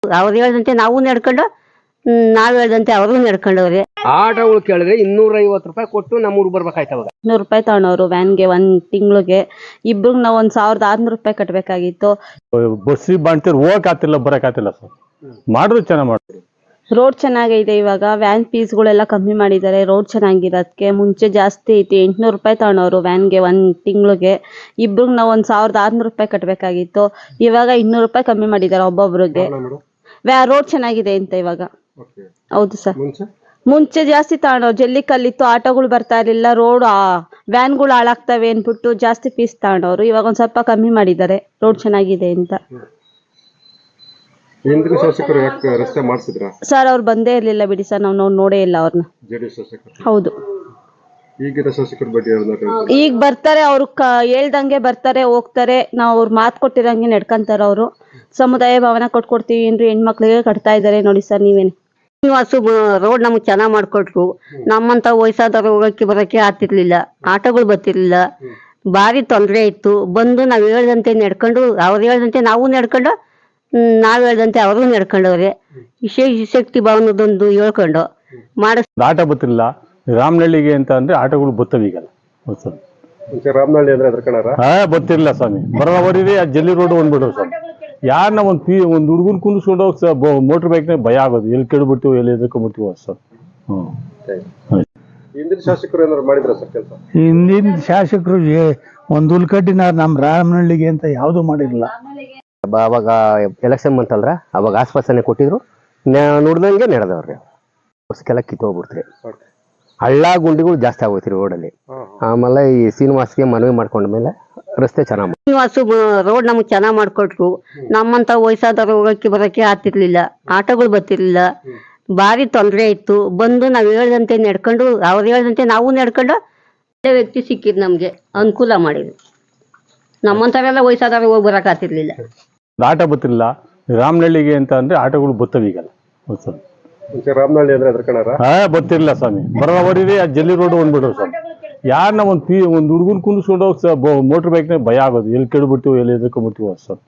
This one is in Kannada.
ಅವ್ರು ಹೇಳ್ದಂತೆ ನಾವು ನಡ್ಕೊಂಡು ನಾವ್ ಹೇಳ್ದಂತೆ ಅವ್ರಿಗೂ ನಡ್ಕೊಂಡವ್ರೆ. ಆಟೋಗಳು ಕೇಳಿದ್ರೆ 250 ರೂಪಾಯಿ ಕೊಟ್ಟು ನಮ್ಮೂರು ಬರ್ಬೇಕಾಯ್ತು. ಅವಾಗ 100 ರೂಪಾಯಿ ತಗೊಂಡವ್ರು ವ್ಯಾನ್ಗೆ ಒಂದ್ ತಿಂಗಳಿಗೆ. ಇಬ್ರಿಗೆ ನಾವು 1600 ರೂಪಾಯಿ ಕಟ್ಬೇಕಾಗಿತ್ತು. ಬಸ್ಸಿಗೆ ಬಾಣ್ತೀರಿ ಹೋಗಕ್ ಆಗ್ತಿಲ್ಲ, ಬರಕ್ ಆಗ್ತಿಲ್ಲ ಸರ್. ಮಾಡಿದ್ರು ಚೆನ್ನಾಗಿ ಮಾಡ್ತೀರಿ. ರೋಡ್ ಚೆನ್ನಾಗೈತೆ. ಇವಾಗ ವ್ಯಾನ್ ಫೀಸ್ಗಳೆಲ್ಲ ಕಮ್ಮಿ ಮಾಡಿದ್ದಾರೆ ರೋಡ್ ಚೆನ್ನಾಗಿರೋದಕ್ಕೆ. ಮುಂಚೆ ಜಾಸ್ತಿ ಐತಿ, 800 ರೂಪಾಯಿ ತಗೊಂಡವ್ರು ವ್ಯಾನ್ಗೆ ಒಂದ್ ತಿಂಗಳಿಗೆ. ಇಬ್ರಿಗೆ ನಾವು 1600 ರೂಪಾಯಿ ಕಟ್ಬೇಕಾಗಿತ್ತು. ಇವಾಗ 200 ರೂಪಾಯಿ ಕಮ್ಮಿ ಮಾಡಿದ್ದಾರೆ ಒಬ್ಬೊಬ್ರಿಗೆ. ರೋಡ್ ಚೆನ್ನಾಗಿದೆ ಅಂತ ಇವಾಗ. ಹೌದು ಸರ್. ಮುಂಚೆ ಜಾಸ್ತಿ ತಗೊಂಡವ್ರು, ಜಲ್ಲಿ ಕಲ್ಲಿತ್ತು, ಆಟೋಗಳು ಬರ್ತಾ ಇರ್ಲಿಲ್ಲ, ರೋಡ್ ವ್ಯಾನ್ಗಳು ಹಾಳಾಗ್ತವೆ ಅನ್ಬಿಟ್ಟು ಜಾಸ್ತಿ ಫೀಸ್ ತಗೊಂಡವ್ರು. ಇವಾಗ ಒಂದ್ ಸ್ವಲ್ಪ ಕಮ್ಮಿ ಮಾಡಿದ್ದಾರೆ ರೋಡ್ ಚೆನ್ನಾಗಿದೆ ಅಂತ. ಸರ್ ಅವ್ರು ಬಂದೇ ಇರ್ಲಿಲ್ಲ ಬಿಡಿ ಸರ್, ನಾವು ನೋಡೇ ಇಲ್ಲ ಅವ್ರನ್ನ. ಹೌದು. ಈಗ ಬರ್ತಾರೆ ಅವ್ರು, ಹೇಳ್ದಂಗೆ ಬರ್ತಾರೆ ಹೋಗ್ತಾರೆ. ನಾವು ಅವ್ರು ಮಾತು ಕೊಟ್ಟಿರಂಗೆ ನಡ್ಕೊಂತಾರ ಅವರು. ಸಮುದಾಯ ಭವನ ಕೊಟ್ಕೊಡ್ತೀವಿ ಏನ್ರಿ ಹೆಣ್ಮಕ್ಳಿಗೆ ಕಟ್ತಾ ಇದಾರೆ ನೋಡಿ ಸರ್. ನೀವೇನು ರೋಡ್ ನಮ್ಗೆ ಚೆನ್ನಾಗ್ ಮಾಡ್ಕೊಟ್ರು. ನಮ್ಮಂತ ವಯಸ್ಸಾದವ್ರು ಹೋಗಕ್ಕೆ ಬರಕ್ಕೆ ಆಗ್ತಿರ್ಲಿಲ್ಲ, ಆಟೋಗಳು ಬರ್ತಿರ್ಲಿಲ್ಲ, ಭಾರಿ ತೊಂದರೆ ಇತ್ತು. ಬಂದು ನಾವ್ ಹೇಳ್ದಂತೆ ನಡ್ಕೊಂಡು, ಅವ್ರು ಹೇಳ್ದಂತೆ ನಾವು ನಡ್ಕೊಂಡು ನಾವ್ ಹೇಳ್ದಂತೆ ಅವ್ರಿಗೂ ನಡ್ಕೊಂಡವ್ರೆ. ಶಕ್ತಿ ಭವನದೊಂದು ಹೇಳ್ಕೊಂಡು ಆಟೋ ಬರ್ತಿರ್ಲಿಲ್ಲ. ರಾಮನಹಳ್ಳಿಗೆ ಅಂತ ಅಂದ್ರೆ ಆಟೋಗಳು ಬರ್ತವೆ ಈಗಲ್ಲ. ರಾಮನಹಳ್ಳಿ ಅಂದ್ರೆ ಬರ್ತಿರ್ಲಿಲ್ಲ ಸ್ವಾಮಿ. ಬರೋವರಿಗೆ ಜಲ್ಲಿ ರೋಡ್ ಬಂದ್ಬಿಟ್ರು ಸರ್. ಯಾರನ್ನ ಒಂದ್ ಹುಡುಗನ್ ಕುಂದಿಸ್ಕೊಂಡು ಹೋಗಿ ಮೋಟರ್ ಬೈಕ್ನ ಭಯ ಆಗೋದು, ಎಲ್ಲಿ ಕೆಡ್ಬಿಡ್ತೀವಿ ಎಲ್ಲಿ ಎದ್ಕೊಂಡ್ಬಿಡ್ತೀವಿ ಸರ್. ಹಿಂದಿನ ಶಾಸಕರು ಏನಾದ್ರು ಮಾಡಿದ್ರ ಸರ್ ಕೆಲಸ? ಹಿಂದಿನ ಶಾಸಕರು ಒಂದ್ ಹುಲ್ಕಡ್ಡಿನ ನಮ್ ರಾಮನಹಳ್ಳಿಗೆ ಅಂತ ಯಾವ್ದು ಮಾಡಿರಲಿಲ್ಲ. ಅವಾಗ ಎಲೆಕ್ಷನ್ ಬಂತಲ್ರ, ಅವಾಗ ಆಶ್ವಾಸನೆ ಕೊಟ್ಟಿದ್ರು, ನೋಡ್ದಂಗೆ ನಡೆದವ್ರಿ. ವರ್ಷಕ್ಕೆಲ್ಲ ಕಿತ್ತೋಗ್ಬಿಡ್ತ್ರಿ. ಹಳ್ಳ ಗುಂಡಿಗಳು ಜಾಸ್ತಿ ಆಗೋಯ್ತ್ರಿ ರೋಡಲ್ಲಿ. ಆಮೇಲೆ ಈ ಶ್ರೀನಿವಾಸ್ಗೆ ಮನವಿ ಮಾಡ್ಕೊಂಡ್ಮೇಲೆ ರಸ್ತೆ ಚೆನ್ನಾಗಿ ರೋಡ್ ನಮ್ಗೆ ಚೆನ್ನಾಗ್ ಮಾಡ್ಕೊಟ್ರು. ನಮ್ಮಂತ ವಯಸ್ಸಾದವ್ರು ಹೋಗಕ್ಕೆ ಬರಕ್ಕೆ ಆಗ್ತಿರ್ಲಿಲ್ಲ, ಆಟೋಗಳು ಬರ್ತಿರ್ಲಿಲ್ಲ, ಭಾರಿ ತೊಂದರೆ ಇತ್ತು. ಬಂದು ನಾವ್ ಹೇಳ್ದಂತೆ ನಡ್ಕೊಂಡು, ಅವ್ರು ಹೇಳ್ದಂತೆ ನಾವು ನಡ್ಕೊಂಡು ಒಳ್ಳೆ ವ್ಯಕ್ತಿ ಸಿಕ್ಕಿದ್ ನಮ್ಗೆ ಅನುಕೂಲ ಮಾಡಿದ್ರು. ನಮ್ಮಂತವೆಲ್ಲ ವಯಸ್ಸಾದವ್ರು ಹೋಗಿ ಬರಕ್ ಆಗ್ತಿರ್ಲಿಲ್ಲ. ಆಟೋ ಬರ್ತಿರ್ಲಿಲ್ಲ. ರಾಮನಹಳ್ಳಿಗೆ ಅಂತ ಅಂದ್ರೆ ಆಟೋಗಳು ಬರ್ತವೆ ಈಗಲ್ಲ. ರಾಮನಹಳ್ಳಿ ಅಂದ್ರೆ ಬರ್ತಿರ್ಲಿಲ್ಲ ಸ್ವಾಮಿ. ಬರೋವರಿಗೆ ಜಲ್ಲಿ ರೋಡ್ ಬಂದ್ಬಿಟ್ರು ಸರ್. ಯಾರನ್ನ ಒಂದ್ ಹುಡುಗನ್ ಕುಂದಿಸ್ಕೊಂಡು ಹೋಗಿ ಮೋಟರ್ ಬೈಕ್ನ ಭಯ ಆಗೋದು, ಎಲ್ಲಿ ಕೆಡ್ಬಿಡ್ತೀವಿ ಎಲ್ಲಿ ಎದ್ಕೊಂಡ್ಬಿಡ್ತೀವಿ ಸರ್.